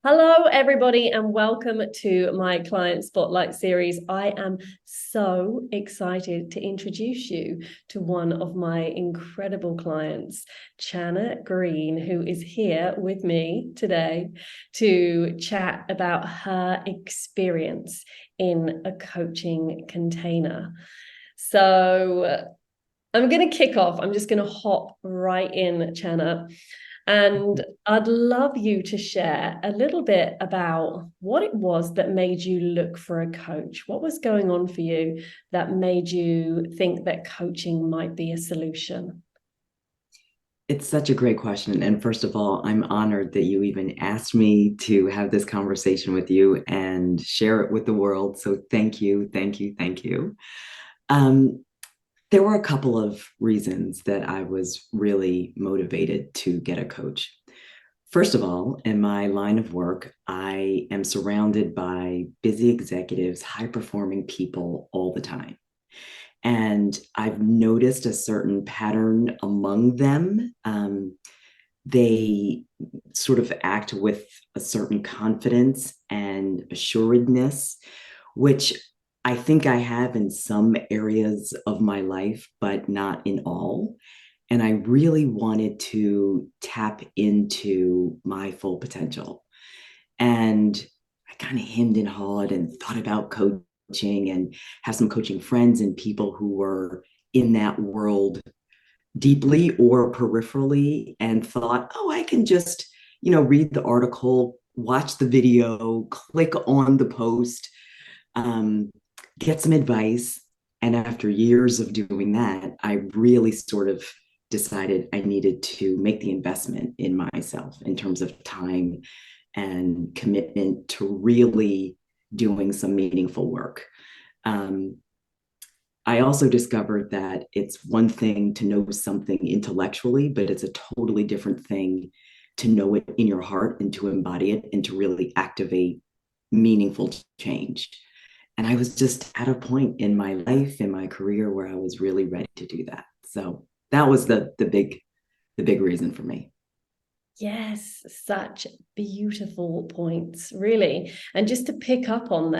Hello, everybody, and welcome to my Client Spotlight series. I am so excited to introduce you to one of my incredible clients, Channa Green, who is here with me today to chat about her experience in a coaching container. So I'm going to kick off. I'm just going to hop right in, Channa. And I'd love you to share a little bit about what it was that made you look for a coach. What was going on for you that made you think that coaching might be a solution? It's such a great question. And first of all, I'm honored that you even asked me to have this conversation with you and share it with the world. So thank you, thank you, thank you. Um, there were a couple of reasons that I was really motivated to get a coach. First of all, in my line of work, I am surrounded by busy executives, high performing people all the time. And I've noticed a certain pattern among them. They sort of act with a certain confidence and assuredness, which I think I have in some areas of my life, but not in all. And I really wanted to tap into my full potential. And I kind of hemmed and hawed and thought about coaching and have some coaching friends and people who were in that world deeply or peripherally and thought, oh, I can just, read the article, watch the video, click on the post, um, get some advice. And after years of doing that, I really sort of decided I needed to make the investment in myself in terms of time and commitment to really doing some meaningful work. Um, I also discovered that it's one thing to know something intellectually, but it's a totally different thing to know it in your heart and to embody it and to really activate meaningful change. And I was just at a point in my life, in my career, where I was really ready to do that. So that was the big reason for me. Yes, such beautiful points, really. And just to pick up on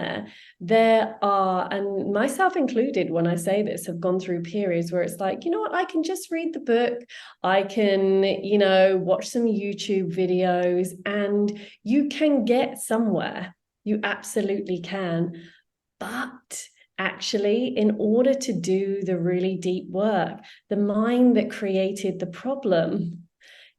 there are, and myself included, when I say this, have gone through periods where it's like, you know what, I can just read the book, I can, watch some YouTube videos, and you can get somewhere. You absolutely can. But actually, in order to do the really deep work, the mind that created the problem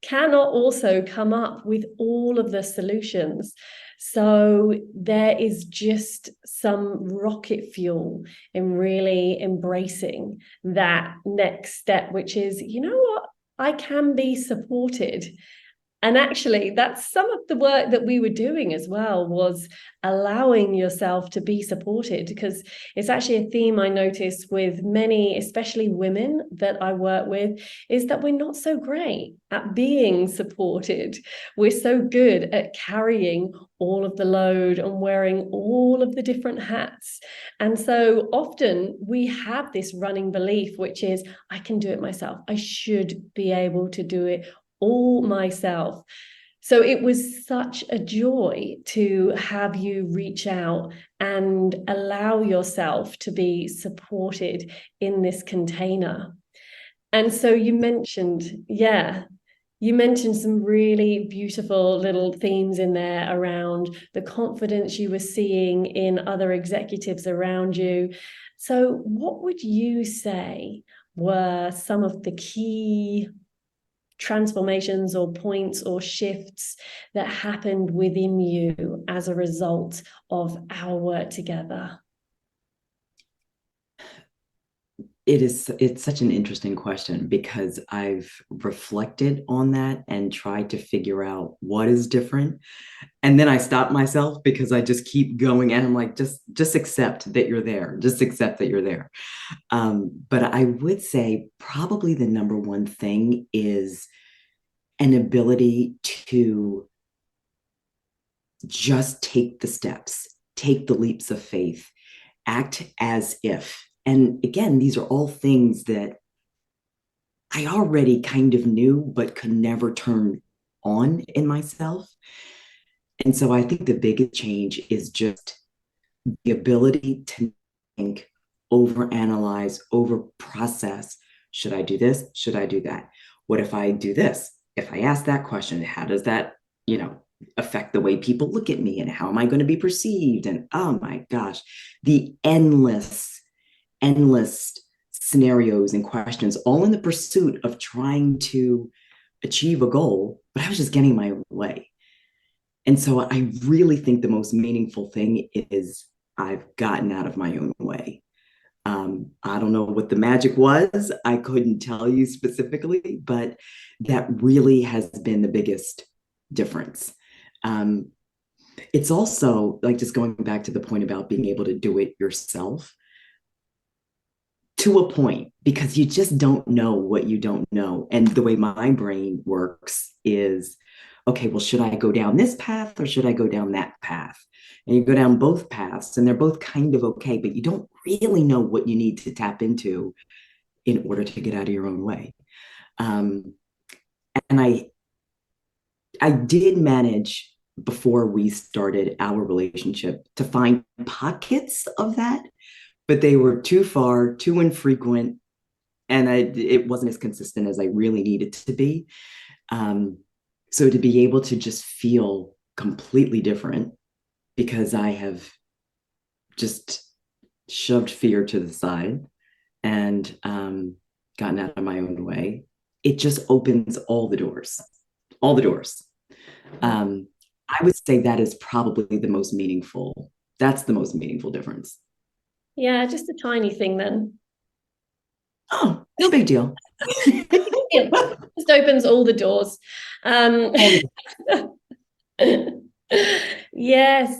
cannot also come up with all of the solutions. So there is just some rocket fuel in really embracing that next step, which is, you know what? I can be supported. And actually, that's some of the work that we were doing as well, was allowing yourself to be supported, because it's actually a theme I notice with many, especially women that I work with, is that we're not so great at being supported. We're so good at carrying all of the load and wearing all of the different hats. And so often we have this running belief, which is, I can do it myself. I should be able to do it all myself. So it was such a joy to have you reach out and allow yourself to be supported in this container. And so you mentioned some really beautiful little themes in there around the confidence you were seeing in other executives around you. So, what would you say were some of the key transformations or points or shifts that happened within you as a result of our work together? It's such an interesting question because I've reflected on that and tried to figure out what is different. And then I stop myself because I just keep going and I'm like, just accept that you're there. Just accept that you're there. But I would say probably the number one thing is an ability to just take the steps, take the leaps of faith, act as if. And again, these are all things that I already kind of knew, but could never turn on in myself. And so I think the biggest change is just the ability to think, overanalyze, over process. Should I do this? Should I do that? What if I do this? If I ask that question, how does that, you know, affect the way people look at me and how am I going to be perceived? And oh my gosh, the endless scenarios and questions, all in the pursuit of trying to achieve a goal, but I was just getting my way. And so I really think the most meaningful thing is I've gotten out of my own way. I don't know what the magic was. I couldn't tell you specifically, but that really has been the biggest difference. Um, it's also like just going back to the point about being able to do it yourself to a point, because you just don't know what you don't know. And the way my brain works is, okay, well, should I go down this path or should I go down that path? And you go down both paths and they're both kind of okay, but you don't really know what you need to tap into in order to get out of your own way. Um, and I did manage before we started our relationship to find pockets of that, but they were too far, too infrequent, and it wasn't as consistent as I really needed to be. Um, so to be able to just feel completely different because I have just shoved fear to the side and gotten out of my own way, it just opens all the doors, all the doors. Um, I would say that is probably the most meaningful. That's the most meaningful difference. Yeah, just a tiny thing then. Oh, no big deal. Yeah, just opens all the doors. Um, yes.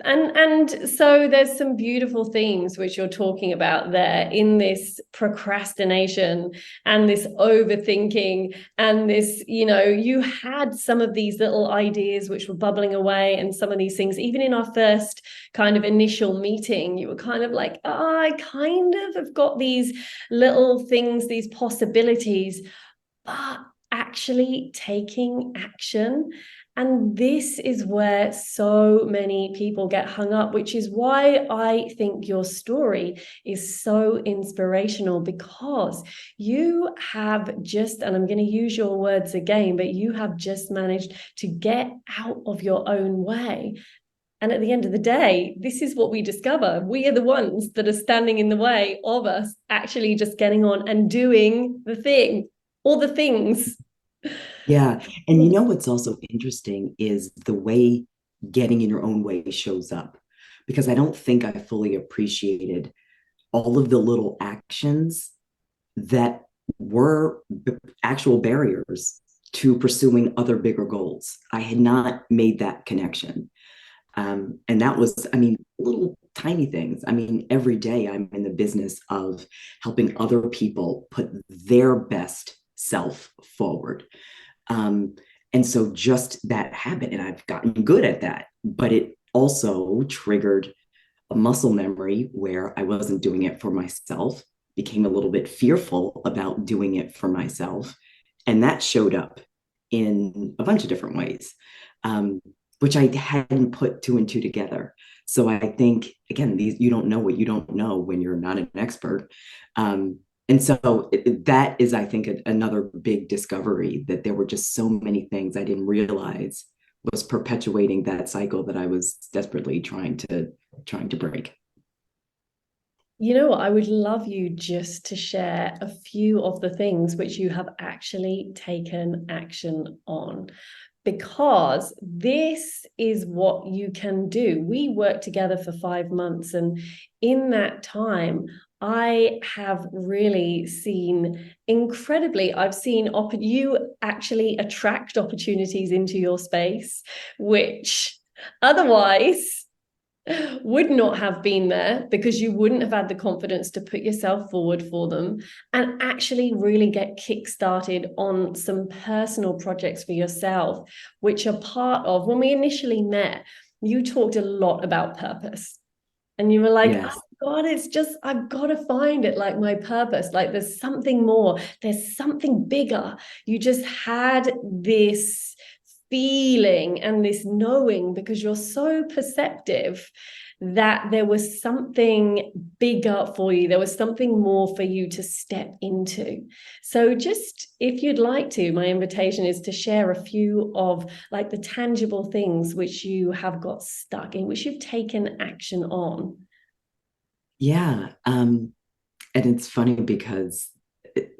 And so there's some beautiful themes which you're talking about there in this procrastination and this overthinking and this, you had some of these little ideas which were bubbling away and some of these things, even in our first kind of initial meeting, you were kind of like, oh, I kind of have got these little things, these possibilities, but actually taking action. And this is where so many people get hung up, which is why I think your story is so inspirational, because you have just, and I'm going to use your words again, but you have just managed to get out of your own way. And at the end of the day, this is what we discover. We are the ones that are standing in the way of us actually just getting on and doing the thing, or the things. Yeah. And you know what's also interesting is the way getting in your own way shows up. Because I don't think I fully appreciated all of the little actions that were actual barriers to pursuing other bigger goals. I had not made that connection. And that was, I mean, little tiny things. I mean, every day I'm in the business of helping other people put their best self forward. Um, and so just that habit, and I've gotten good at that, but it also triggered a muscle memory where I wasn't doing it for myself, became a little bit fearful about doing it for myself. And that showed up in a bunch of different ways, um, which I hadn't put two and two together. So I think, again, you don't know what you don't know when you're not an expert. And so that is, I think, another big discovery, that there were just so many things I didn't realize was perpetuating that cycle that I was desperately trying to break. You know what? I would love you just to share a few of the things which you have actually taken action on, because this is what you can do. We worked together for 5 months, and in that time, I have really seen incredibly, I've seen you actually attract opportunities into your space, which otherwise would not have been there, because you wouldn't have had the confidence to put yourself forward for them and actually really get kick-started on some personal projects for yourself, which are part of, when we initially met, you talked a lot about purpose. And you were like, Yes. oh God, it's just, I've got to find it, like my purpose. Like there's something more, there's something bigger. You just had this feeling and this knowing, because you're so perceptive, that there was something bigger for you. There was something more for you to step into. So just, if you'd like to, my invitation is to share a few of like the tangible things which you have got stuck in, which you've taken action on. Yeah. And it's funny because it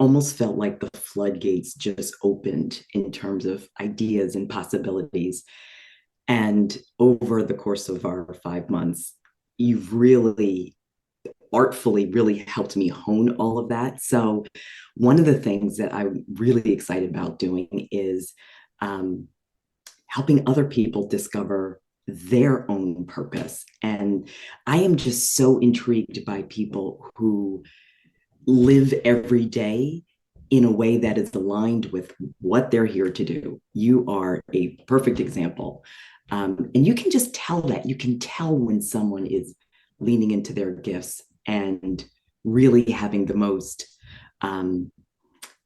almost felt like the floodgates just opened in terms of ideas and possibilities. And over the course of our 5 months, you've really artfully really helped me hone all of that. So, one of the things that I'm really excited about doing is um, helping other people discover their own purpose. And I am just so intrigued by people who live every day in a way that is aligned with what they're here to do. You are a perfect example. And you can just tell that. You can tell when someone is leaning into their gifts and really having the most um,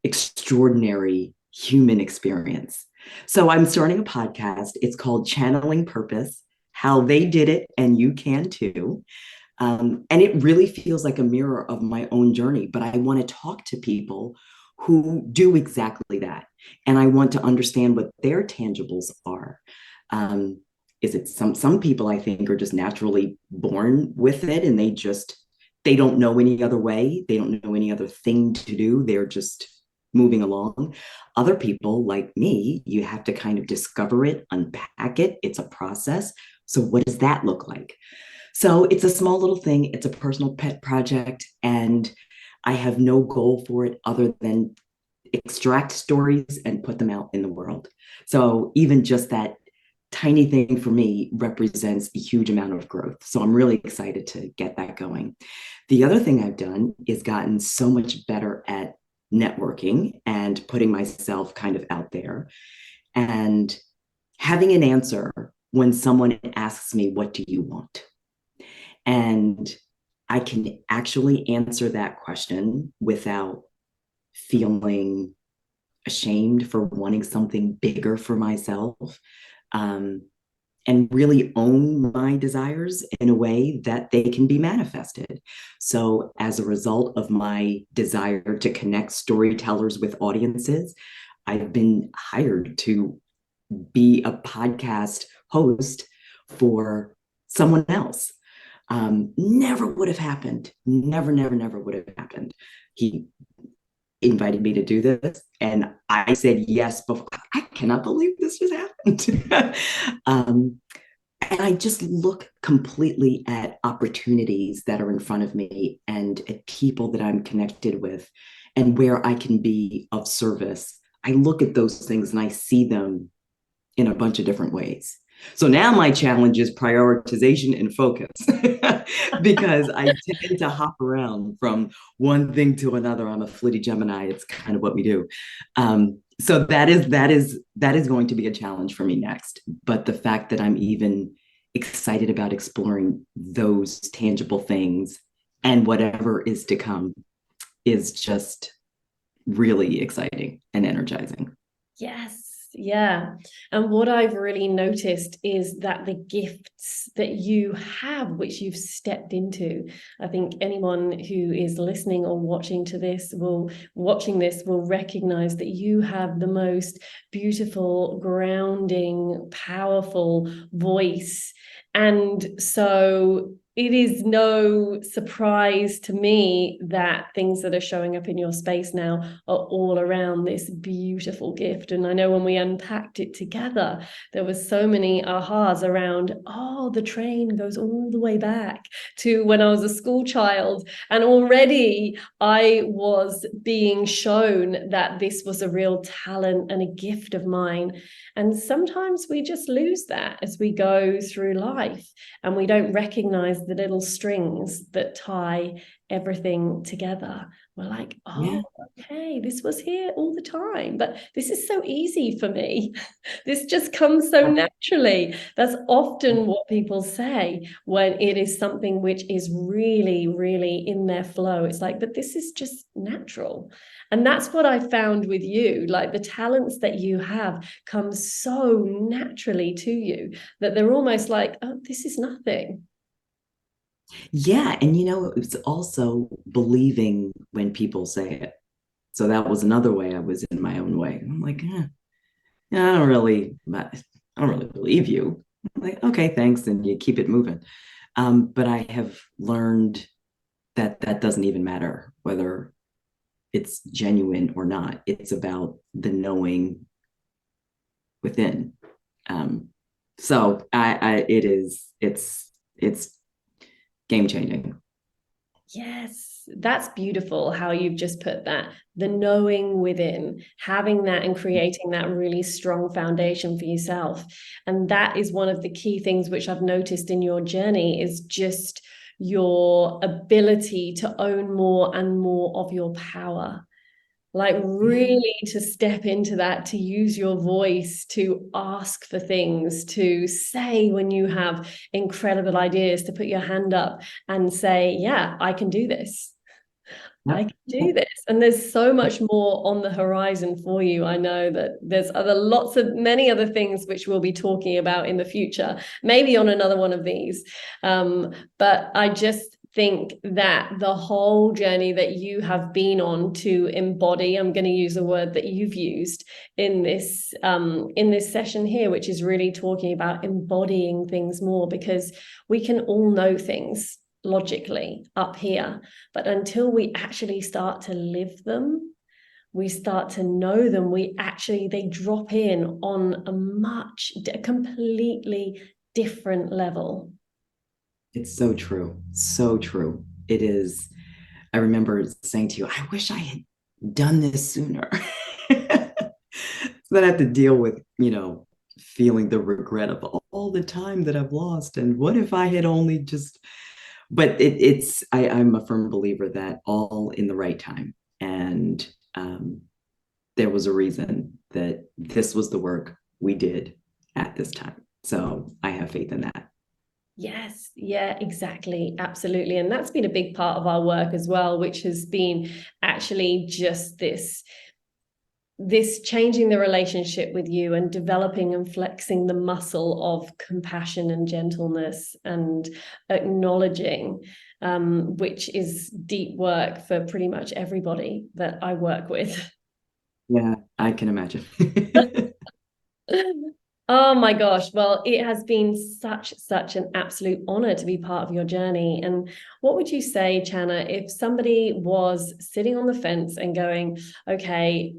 extraordinary human experience. So I'm starting a podcast. It's called Channeling Purpose, How They Did It, and You Can Too. And it really feels like a mirror of my own journey, but I want to talk to people who do exactly that. And I want to understand what their tangibles are. Is it some people I think are just naturally born with it and they don't know any other way. They don't know any other thing to do. They're just moving along. Other people like me, you have to kind of discover it, unpack it. It's a process. So what does that look like? So it's a small little thing. It's a personal pet project. And I have no goal for it other than extract stories and put them out in the world. So even just that tiny thing for me represents a huge amount of growth. So I'm really excited to get that going. The other thing I've done is gotten so much better at networking and putting myself kind of out there and having an answer when someone asks me, what do you want? And I can actually answer that question without feeling ashamed for wanting something bigger for myself, um, and really own my desires in a way that they can be manifested. So, as a result of my desire to connect storytellers with audiences, I've been hired to be a podcast host for someone else. Never would have happened. Never, never, never would have happened. He invited me to do this, and I said yes before. I cannot believe this just happened. And I just look completely at opportunities that are in front of me and at people that I'm connected with and where I can be of service. I look at those things and I see them in a bunch of different ways. So now my challenge is prioritization and focus because I tend to hop around from one thing to another. I'm a flitty Gemini. It's kind of what we do. So that is going to be a challenge for me next. But the fact that I'm even excited about exploring those tangible things and whatever is to come is just really exciting and energizing. Yes. Yeah. And what I've really noticed is that the gifts that you have, which you've stepped into, I think anyone who is listening or watching this will recognize that you have the most beautiful, grounding, powerful voice. And so it is no surprise to me that things that are showing up in your space now are all around this beautiful gift. And I know when we unpacked it together, there was so many ahas around, oh, the train goes all the way back to when I was a school child. And already I was being shown that this was a real talent and a gift of mine. And sometimes we just lose that as we go through life and we don't recognize the little strings that tie everything together. We're like, Yeah. oh, okay, this was here all the time, but this is so easy for me. This just comes so naturally. That's often what people say when it is something which is really, really in their flow. It's like, but this is just natural. And that's what I found with you. Like the talents that you have come so naturally to you that they're almost like, oh, this is nothing. Yeah. And it's also believing when people say it. So that was another way I was in my own way. I'm like, yeah, I don't really believe you. I'm like, okay, thanks. And you keep it moving. But I have learned that that doesn't even matter whether it's genuine or not. It's about the knowing within. So it's game changing. Yes, that's beautiful how you've just put that. The knowing within, having that and creating that really strong foundation for yourself. And that is one of the key things which I've noticed in your journey is just your ability to own more and more of your power. Like Yeah. really to step into that, to use your voice, to ask for things, to say when you have incredible ideas, to put your hand up and say, yeah, I can do this. I Yep. can do this. And there's so much more on the horizon for you. I know that there's many other things which we'll be talking about in the future, maybe on another one of these. But I just think that the whole journey that you have been on to embody, I'm going to use a word that you've used in this session here, which is really talking about embodying things more, because we can all know things logically up here, but until we actually start to live them, we start to know them, they drop in on a completely different level. It's so true. So true. It is. I remember saying to you, I wish I had done this sooner. So then I have to deal with, feeling the regret of all the time that I've lost. And what if I had only just, but I'm a firm believer that all in the right time. And there was a reason that this was the work we did at this time. So I have faith in that. Yes, yeah, exactly. Absolutely. And that's been a big part of our work as well, which has been actually just this changing the relationship with you and developing and flexing the muscle of compassion and gentleness and acknowledging, which is deep work for pretty much everybody that I work with. Yeah, I can imagine. Oh my gosh. Well, it has been such an absolute honor to be part of your journey. And what would you say, Channa, if somebody was sitting on the fence and going, okay,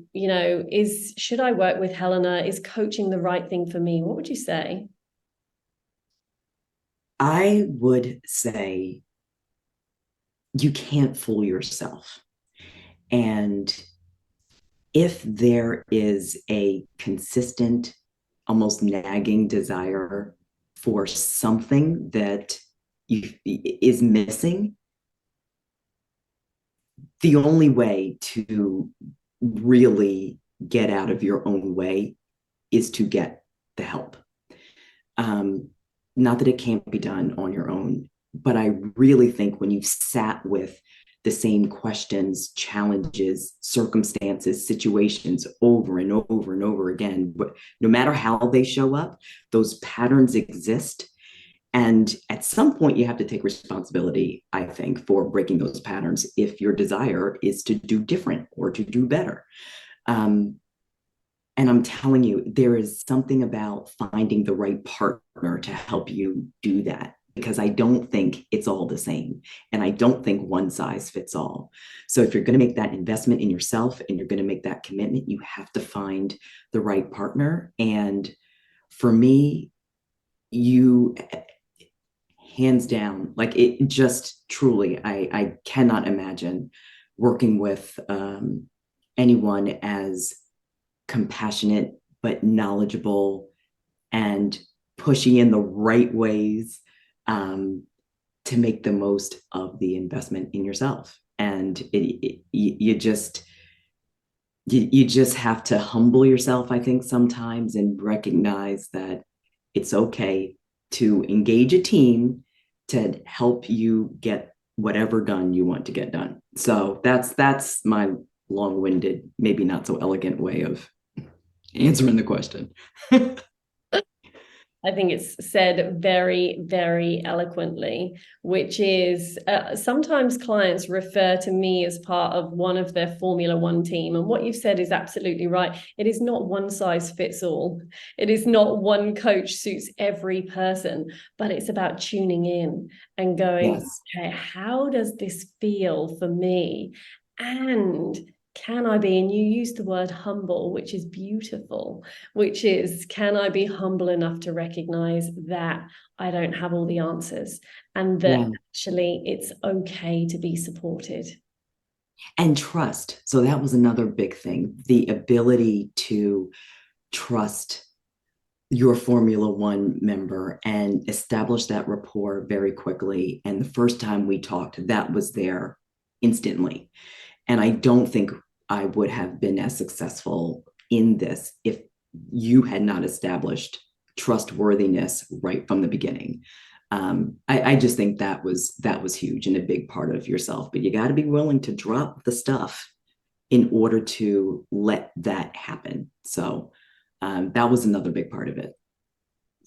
should I work with Helena? Is coaching the right thing for me? What would you say? I would say you can't fool yourself. And if there is a consistent, almost nagging desire for something that is missing, the only way to really get out of your own way is to get the help. Um, Not that it can't be done on your own, but I really think when you've sat with the same questions, challenges, circumstances, situations over and over and over again, but no matter how they show up, those patterns exist. And at some point, you have to take responsibility, I think, for breaking those patterns if your desire is to do different or to do better. Um, and I'm telling you, there is something about finding the right partner to help you do that, because I don't think it's all the same. And I don't think one size fits all. So if you're going to make that investment in yourself and you're going to make that commitment, you have to find the right partner. And for me, you hands down, like it just truly, I cannot imagine working with anyone as compassionate but knowledgeable and pushy in the right ways, um, to make the most of the investment in yourself. And you just have to humble yourself, I think, sometimes, and recognize that it's okay to engage a team to help you get whatever done you want to get done. So that's my long-winded, maybe not so elegant way of answering the question. I think it's said very, very eloquently, which is sometimes clients refer to me as part of one of their Formula One team. And what you've said is absolutely right. It is not one size fits all. It is not one coach suits every person, but it's about tuning in and going, Yes. okay, how does this feel for me? And can I be, and you use the word humble, which is beautiful, which is, can I be humble enough to recognize that I don't have all the answers and that Yeah. actually it's okay to be supported? And trust. So that was another big thing, the ability to trust your Formula One member and establish that rapport very quickly. And the first time we talked, that was there instantly. And I don't think I would have been as successful in this if you had not established trustworthiness right from the beginning. I just think that was huge and a big part of yourself. But you got to be willing to drop the stuff in order to let that happen. So that was another big part of it.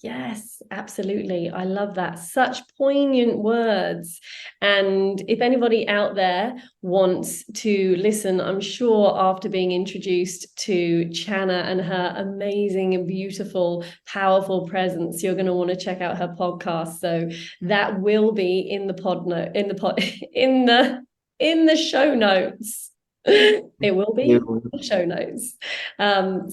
Yes, absolutely. I love that. Such poignant words. And if anybody out there wants to listen, I'm sure after being introduced to Channa and her amazing and beautiful, powerful presence, you're going to want to check out her podcast. So that will be in the pod note, in the pod, in the show notes. It will be in the show notes.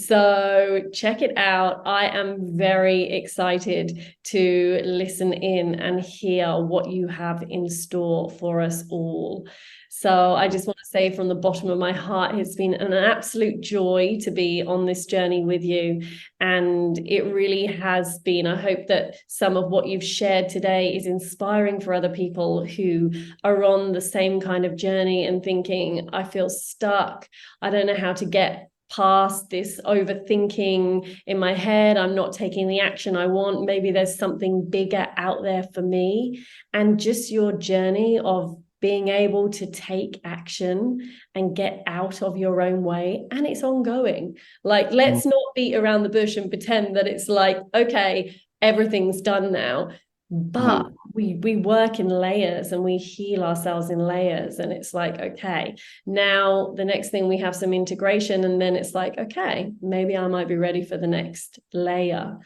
So check it out. I am very excited to listen in and hear what you have in store for us all. So I just want to say from the bottom of my heart, it's been an absolute joy to be on this journey with you. And it really has been. I hope that some of what you've shared today is inspiring for other people who are on the same kind of journey and thinking, I feel stuck. I don't know how to get past this overthinking in my head. I'm not taking the action I want. Maybe there's something bigger out there for me. And just your journey of being able to take action and get out of your own way. And it's ongoing. Like, let's not beat around the bush and pretend that it's like, okay, everything's done now. But we work in layers and we heal ourselves in layers. And it's like, okay, now the next thing we have some integration. And then it's like, okay, maybe I might be ready for the next layer.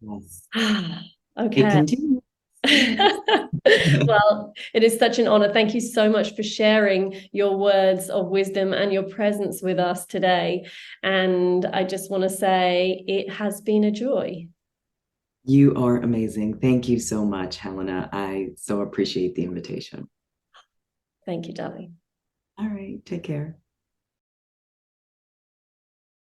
Yes. It Okay. continues. Well, it is such an honor. Thank you so much for sharing your words of wisdom and your presence with us today. And I just want to say it has been a joy. You are amazing. Thank you so much, Helena. I so appreciate the invitation. Thank you, darling. All right. Take care.